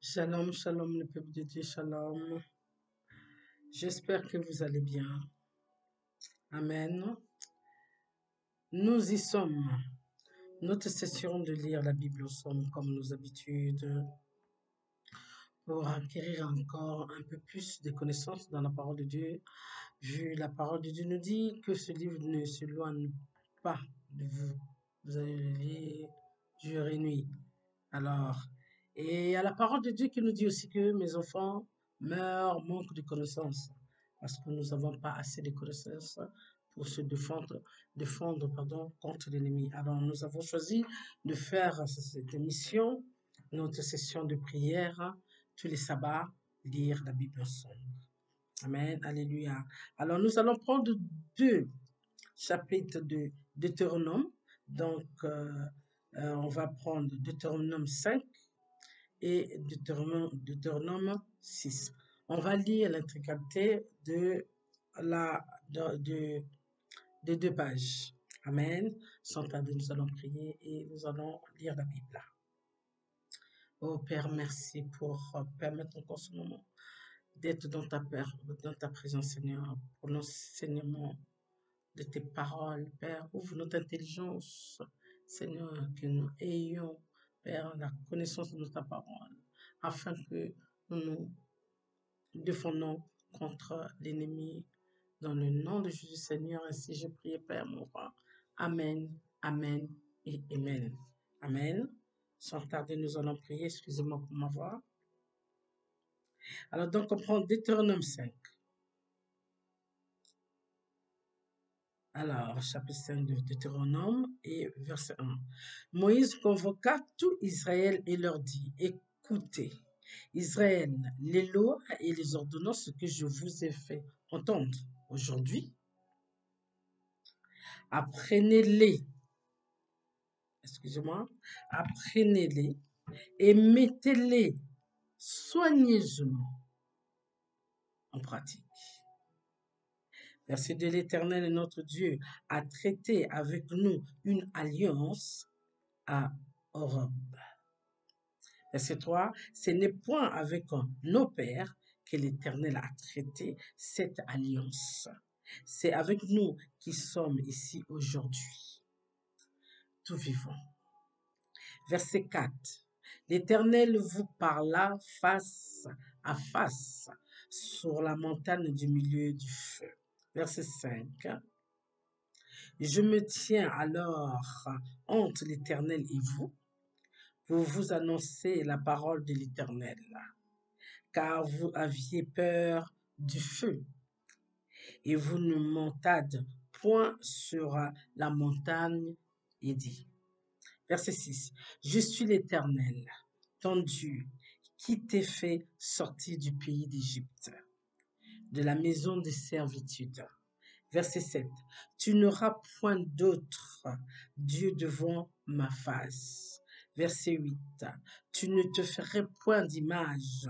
Shalom, shalom, le peuple de Dieu, shalom. J'espère que vous allez bien. Amen. Nous y sommes. Notre session de lire la Bible ensemble comme nos habitudes pour acquérir encore un peu plus de connaissances dans la parole de Dieu. Vu la parole de Dieu nous dit que ce livre ne s'éloigne pas de vous. Vous allez le lire jour et nuit. Alors, et il y a la parole de Dieu qui nous dit aussi que mes enfants meurent, manquent de connaissances, parce que nous n'avons pas assez de connaissances pour se défendre contre l'ennemi. Alors, nous avons choisi de faire cette émission, notre session de prière, tous les sabbats, lire la Bible ensemble. Amen, alléluia. Alors, nous allons prendre deux chapitres de Deutéronome. Donc, on va prendre Deutéronome 5 et Deutéronome 6. On va lire l'intégralité de deux pages. Amen. Sans tarder, nous allons prier et nous allons lire la Bible. Oh Père, merci pour permettre encore ce moment d'être dans ta présence, Seigneur, pour l'enseignement de tes paroles. Père, ouvre notre intelligence, Seigneur, que nous ayons, Père, la connaissance de ta parole, afin que nous nous défendons contre l'ennemi. Dans le nom de Jésus, Seigneur, ainsi je prie, Père, mon roi. Amen, amen et amen. Amen. Sans tarder, nous allons prier. Excusez-moi pour ma voix. Alors, donc, on prend Deutéronome 5. Alors, chapitre 5 de Deutéronome et verset 1. Moïse convoqua tout Israël et leur dit, écoutez, Israël, les lois et les ordonnances que je vous ai fait entendre aujourd'hui, apprenez-les, apprenez-les et mettez-les soigneusement en pratique. Verset de l'Éternel, notre Dieu, a traité avec nous une alliance à Horeb. Verset 3, ce n'est point avec nos pères que l'Éternel a traité cette alliance. C'est avec nous qui sommes ici aujourd'hui, tout vivants. Verset 4, l'Éternel vous parla face à face sur la montagne du milieu du feu. Verset 5, je me tiens alors entre l'Éternel et vous, pour vous annoncer la parole de l'Éternel, car vous aviez peur du feu, et vous ne montâtes point sur la montagne, et dit. Verset 6. Je suis l'Éternel, ton Dieu, qui t'ai fait sortir du pays d'Égypte, de la maison de servitude. Verset 7. Tu n'auras point d'autre Dieu devant ma face. Verset 8. Tu ne te ferai point d'image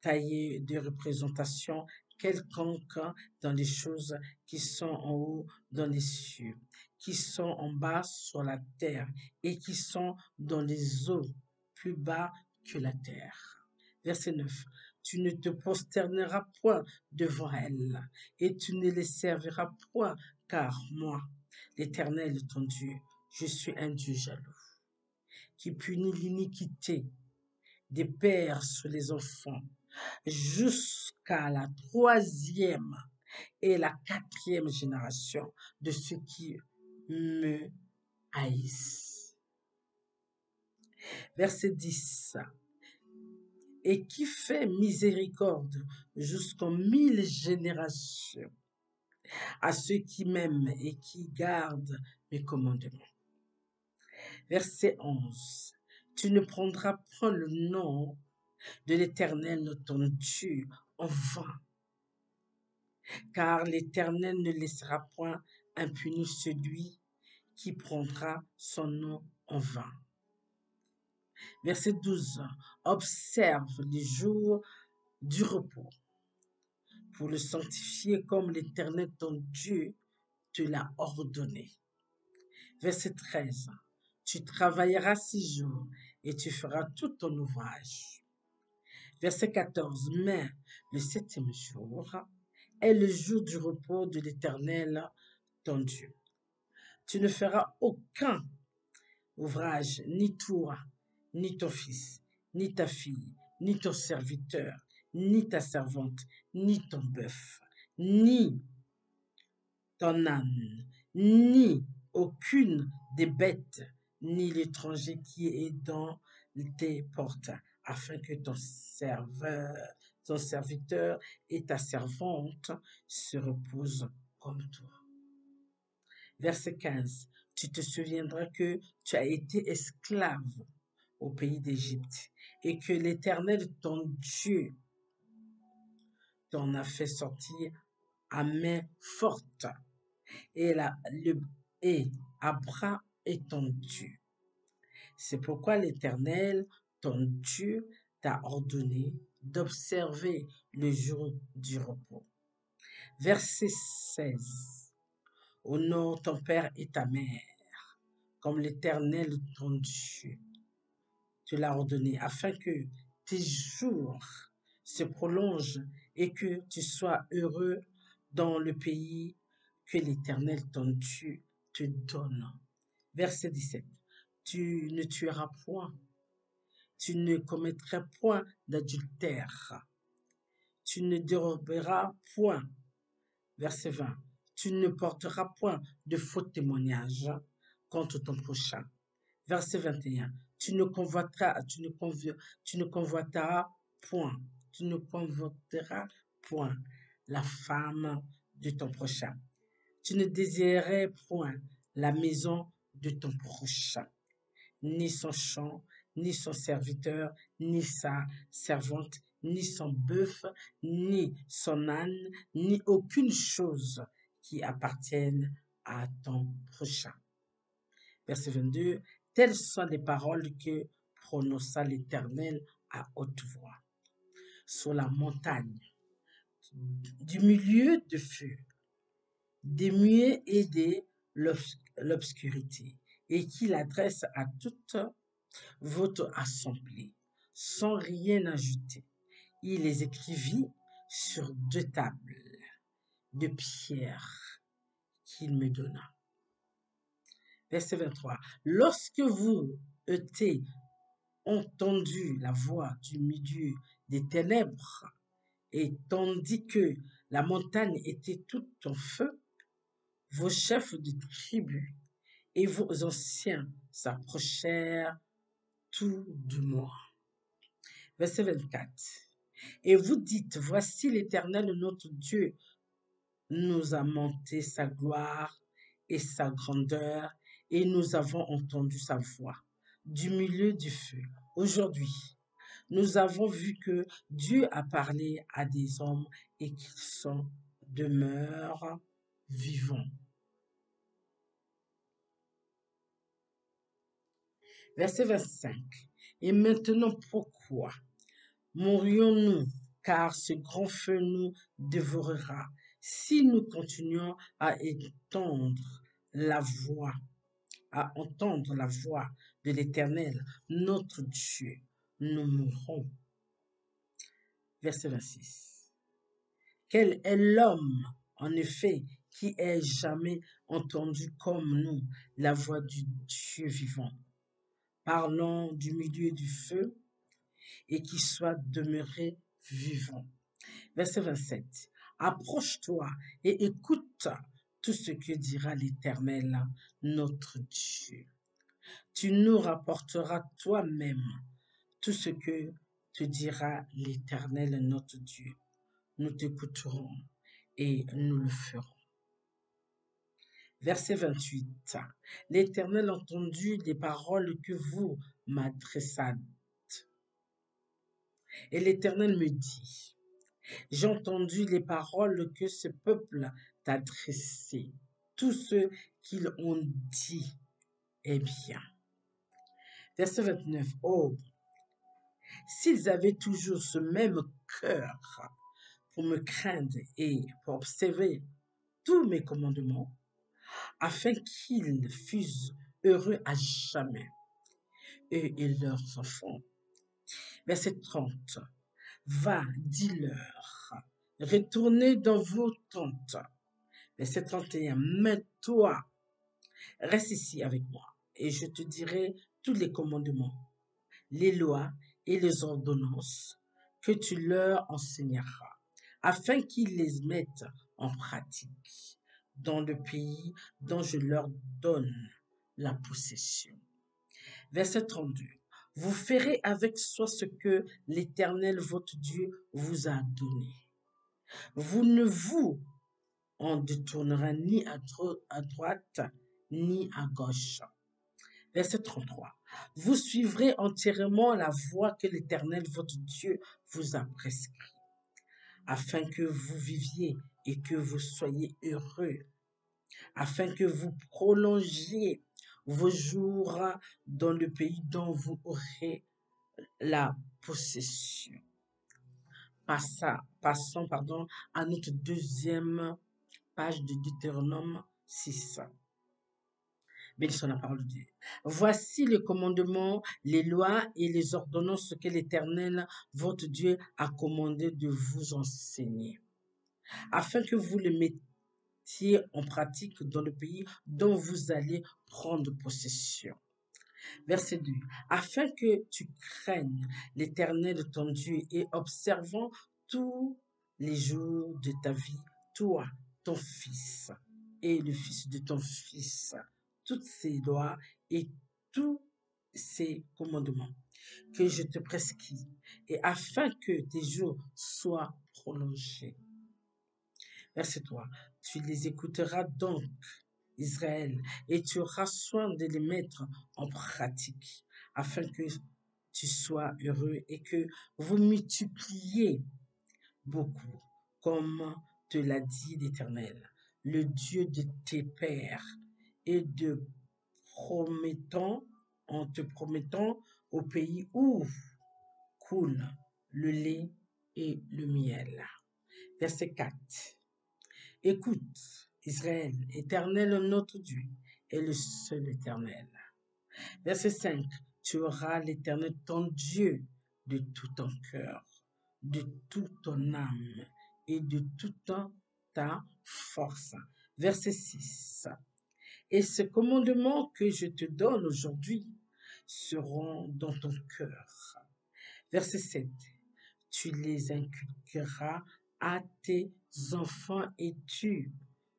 taillée de représentation quelconque dans les choses qui sont en haut dans les cieux, qui sont en bas sur la terre et qui sont dans les eaux plus bas que la terre. Verset 9. Tu ne te prosterneras point devant elles et tu ne les serviras point, car moi, l'Éternel ton Dieu, je suis un Dieu jaloux, qui punit l'iniquité des pères sur les enfants, jusqu'à la 3e et la 4e génération de ceux qui me haïssent. Verset 10. Et qui fait miséricorde jusqu'en 1000 générations à ceux qui m'aiment et qui gardent mes commandements. Verset 11. Tu ne prendras point le nom de l'Éternel ton Dieu en vain, car l'Éternel ne laissera point impuni celui qui prendra son nom en vain. Verset 12. Observe les jours du repos pour le sanctifier comme l'Éternel ton Dieu te l'a ordonné. Verset 13. Tu travailleras 6 jours et tu feras tout ton ouvrage. Verset 14. Mais le septième jour est le jour du repos de l'Éternel, ton Dieu. Tu ne feras aucun ouvrage, ni toi, ni ton fils, ni ta fille, ni ton serviteur, ni ta servante, ni ton bœuf, ni ton âne, ni aucune des bêtes, ni l'étranger qui est dans tes portes, afin que ton serviteur et ta servante se reposent comme toi. Verset 15. Tu te souviendras que tu as été esclave au pays d'Égypte et que l'Éternel, ton Dieu, t'en a fait sortir à main forte et, et à bras étendu. C'est pourquoi l'Éternel, ton Dieu, t'a ordonné d'observer le jour du repos. Verset 16. Honore ton père et ta mère, comme l'Éternel, ton Dieu, te l'a ordonné, afin que tes jours se prolongent et que tu sois heureux dans le pays que l'Éternel, ton Dieu, te donne. Verset 17. Tu ne tueras point, tu ne commettras point d'adultère, tu ne déroberas point. Verset 20. Tu ne porteras point de faux témoignages contre ton prochain. Verset 21. Tu ne convoiteras point la femme de ton prochain. Tu ne désirerais point la maison de ton prochain, ni son champ, ni son serviteur, ni sa servante, ni son bœuf, ni son âne, ni aucune chose qui appartienne à ton prochain. Verset 22. Telles sont les paroles que prononça l'Éternel à haute voix sur la montagne, du milieu de feu, des muets et de l'obscurité, et qu'il adresse à toute votre assemblée, sans rien ajouter. Il les écrivit sur 2 tables de pierre qu'il me donna. Verset 23. Lorsque vous eûtes entendu la voix du milieu des ténèbres, et tandis que la montagne était toute en feu, vos chefs de tribus et vos anciens s'approchèrent tout de moi. Verset 24. Et vous dites, voici l'Éternel notre Dieu nous a monté sa gloire et sa grandeur, et nous avons entendu sa voix du milieu du feu. Aujourd'hui, nous avons vu que Dieu a parlé à des hommes et qu'ils sont demeurent vivants. Verset 25. Et maintenant, pourquoi mourrions-nous, car ce grand feu nous dévorera si nous continuons à entendre la voix de l'Éternel, notre Dieu, nous mourrons. Verset 26. Quel est l'homme, en effet, qui ait jamais entendu comme nous la voix du Dieu vivant, parlant du milieu du feu, et qui soit demeuré vivant. Verset 27. Approche-toi et écoute tout ce que dira l'Éternel, notre Dieu. Tu nous rapporteras toi-même tout ce que te dira l'Éternel, notre Dieu. Nous t'écouterons et nous le ferons. Verset 28. L'Éternel entendit les paroles que vous m'adressâtes. Et l'Éternel me dit, j'ai entendu les paroles que ce peuple t'a adressées. Tout ce qu'ils ont dit est bien. Verset 29. Oh, s'ils avaient toujours ce même cœur pour me craindre et pour observer tous mes commandements, afin qu'ils fussent heureux à jamais, eux et leurs enfants. Verset 30. Va, dis-leur, retournez dans vos tentes. Verset 31, mais toi, reste ici avec moi, et je te dirai tous les commandements, les lois et les ordonnances que tu leur enseigneras, afin qu'ils les mettent en pratique dans le pays dont je leur donne la possession. Verset 32. Vous ferez avec soi ce que l'Éternel votre Dieu vous a donné. Vous ne vous en détournerez ni à droite ni à gauche. Verset 33. Vous suivrez entièrement la voie que l'Éternel votre Dieu vous a prescrite, afin que vous viviez et que vous soyez heureux, afin que vous prolongiez vos jours dans le pays dont vous aurez la possession. Passons à notre deuxième page de Deutéronome 6. Bénissons la parole de Dieu. Voici les commandements, les lois et les ordonnances que l'Éternel, votre Dieu, a commandé de vous enseigner, afin que vous les mettiez en pratique dans le pays dont vous allez prendre possession. Verset 2. Afin que tu craignes l'Éternel ton Dieu et observant tous les jours de ta vie, toi, ton fils et le fils de ton fils, toutes ces lois et tous ces commandements que je te prescris, et afin que tes jours soient prolongés. Verset 3. Tu les écouteras donc, Israël, et tu auras soin de les mettre en pratique, afin que tu sois heureux et que vous multipliez beaucoup, comme te l'a dit l'Éternel, le Dieu de tes pères, et en te promettant au pays où coule le lait et le miel. Verset 4. Écoute, Israël, Éternel notre Dieu est le seul Éternel. Verset 5. Tu auras l'Éternel ton Dieu de tout ton cœur, de toute ton âme et de toute ta force. Verset 6. Et ces commandements que je te donne aujourd'hui seront dans ton cœur. Verset 7. Tu les inculqueras à tes enfants et tu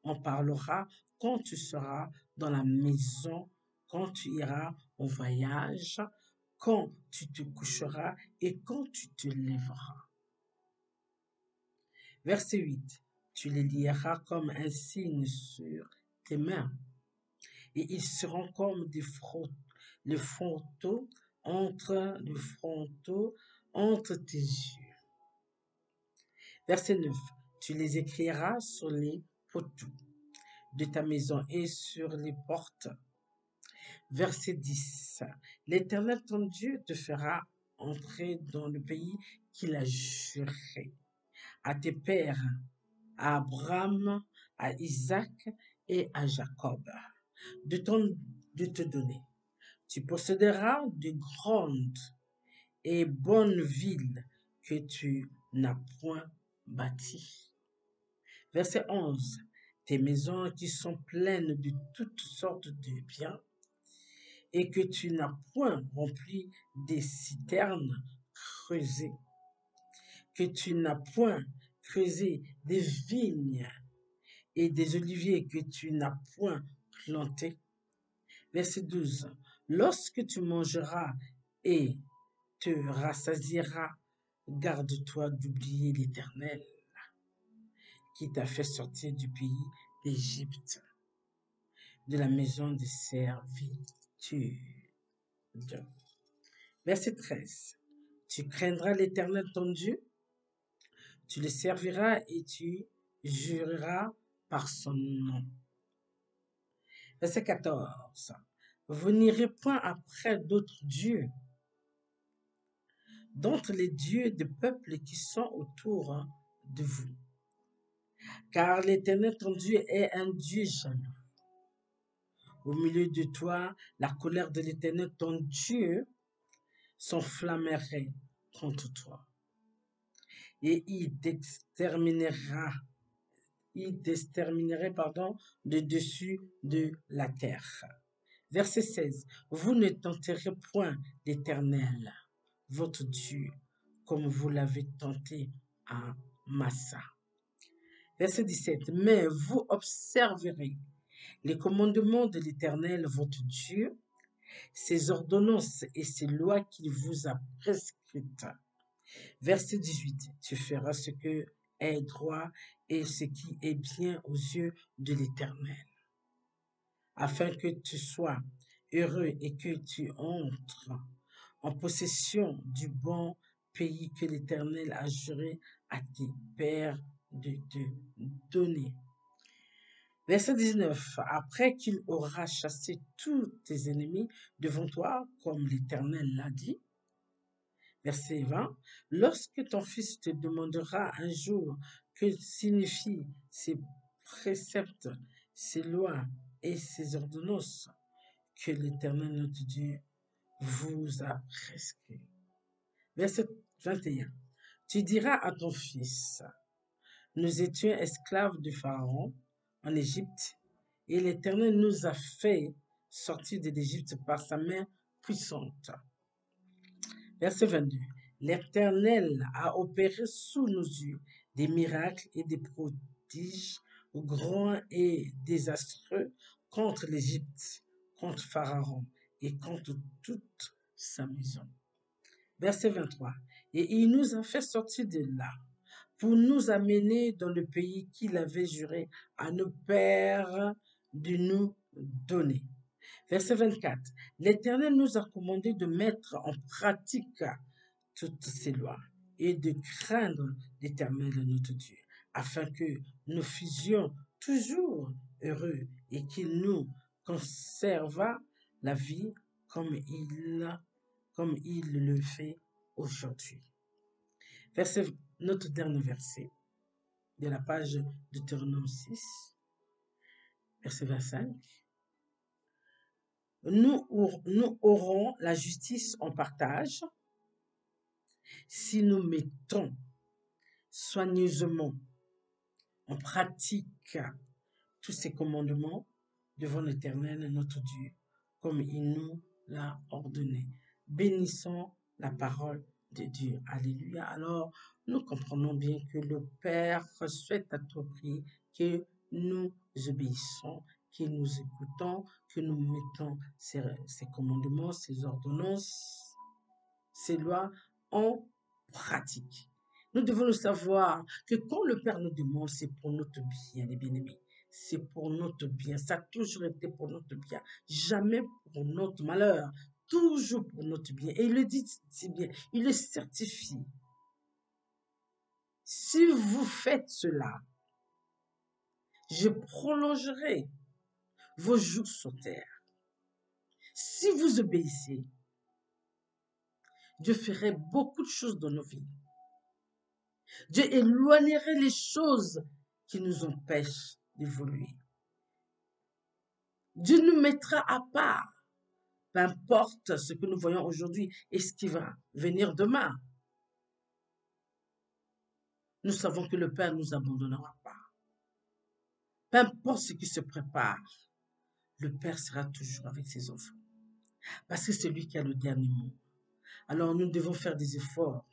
en parleras quand tu seras dans la maison, quand tu iras au voyage, quand tu te coucheras et quand tu te lèveras. Verset 8. Tu les lieras comme un signe sur tes mains et ils seront comme le fronteau entre tes yeux. Verset 9. Tu les écriras sur les poteaux de ta maison et sur les portes. Verset 10. L'Éternel ton Dieu te fera entrer dans le pays qu'il a juré à tes pères, à Abraham, à Isaac et à Jacob, de te donner. Tu posséderas de grandes et bonnes villes que tu n'as point bâties. Verset 11. Tes maisons qui sont pleines de toutes sortes de biens et que tu n'as point rempli des citernes creusées, que tu n'as point creusé des vignes et des oliviers que tu n'as point plantés. Verset 12. Lorsque tu mangeras et te rassasieras, garde-toi d'oublier l'Éternel qui t'a fait sortir du pays d'Égypte, de la maison de servitude. Verset 13. Tu craindras l'Éternel ton Dieu, tu le serviras et tu jureras par son nom. Verset 14. Vous n'irez point après d'autres dieux, d'entre les dieux des peuples qui sont autour de vous. Car l'Éternel ton Dieu est un Dieu jaloux. Au milieu de toi, la colère de l'Éternel ton Dieu s'enflammerait contre toi. et il t'exterminerait, de dessus de la terre. Verset 16. Vous ne tenterez point l'Éternel, votre Dieu, comme vous l'avez tenté à Massa. Verset 17. Mais vous observerez les commandements de l'Éternel, votre Dieu, ses ordonnances et ses lois qu'il vous a prescrites. Verset 18. Tu feras ce que est droit et ce qui est bien aux yeux de l'Éternel, afin que tu sois heureux et que tu entres en possession du bon pays que l'Éternel a juré à tes pères de te donner. Verset 19. Après qu'il aura chassé tous tes ennemis devant toi, comme l'Éternel l'a dit. Verset 20. Lorsque ton fils te demandera un jour que signifient ces préceptes, ces lois et ces ordonnances que l'Éternel notre Dieu vous a prescrits. Verset 21. Tu diras à ton fils, nous étions esclaves de Pharaon en Égypte, et l'Éternel nous a fait sortir de l'Égypte par sa main puissante. Verset 22. L'Éternel a opéré sous nos yeux des miracles et des prodiges grands et désastreux contre l'Égypte, contre Pharaon et contre toute sa maison. Verset 23. Et il nous a fait sortir de là pour nous amener dans le pays qu'il avait juré à nos pères de nous donner. Verset 24. L'Éternel nous a commandé de mettre en pratique toutes ces lois et de craindre l'Éternel notre Dieu, afin que nous fussions toujours heureux et qu'il nous conserva la vie comme il le fait aujourd'hui. Notre dernier verset de la page Deutéronome 6, verset 25. Nous aurons la justice en partage si nous mettons soigneusement en pratique tous ces commandements devant l'Éternel notre Dieu, comme il nous l'a ordonné. Bénissons la parole de Dieu. Alléluia. Alors, nous comprenons bien que le Père souhaite à tout prix que nous obéissons, que nous écoutons, que nous mettons ces commandements, ces ordonnances, ces lois en pratique. Nous devons le savoir que quand le Père nous demande, c'est pour notre bien, les bien-aimés. C'est pour notre bien. Ça a toujours été pour notre bien. Jamais pour notre malheur. Toujours pour notre bien. Et il le dit si bien. Il le certifie. Si vous faites cela, je prolongerai vos jours sur terre. Si vous obéissez, Dieu ferait beaucoup de choses dans nos vies. Dieu éloignerait les choses qui nous empêchent d'évoluer. Dieu nous mettra à part, peu importe ce que nous voyons aujourd'hui et ce qui va venir demain. Nous savons que le Père ne nous abandonnera pas. Peu importe ce qui se prépare, le Père sera toujours avec ses enfants. Parce que c'est lui qui a le dernier mot. Alors nous devons faire des efforts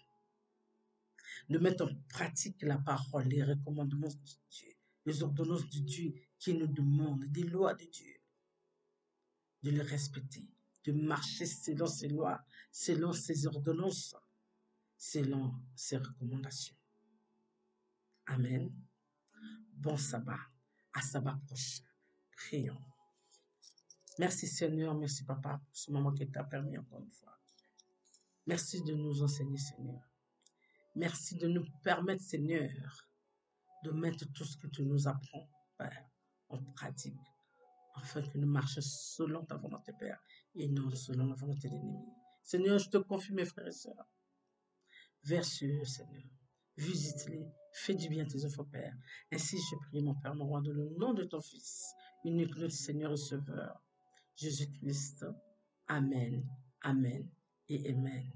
de mettre en pratique la parole, les recommandements de Dieu, les ordonnances de Dieu qui nous demandent, des lois de Dieu, de les respecter, de marcher selon ses lois, selon ses ordonnances, selon ses recommandations. Amen. Bon sabbat, à sabbat prochain. Prions. Merci Seigneur, merci Papa pour ce moment que tu as permis encore une fois. Merci de nous enseigner Seigneur. Merci de nous permettre Seigneur de mettre tout ce que tu nous apprends Père, en pratique, afin que nous marchions selon ta volonté Père et non selon la volonté de l'ennemi. Seigneur, je te confie mes frères et sœurs. Vers eux, Seigneur. Visite-les, fais du bien à tes enfants, Père. Ainsi, je prie, mon Père, mon roi, dans le nom de ton Fils, unique notre Seigneur et Sauveur, Jésus-Christ. Amen, Amen et Amen.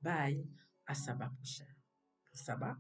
Bye, à sabbat prochain. Sabbat.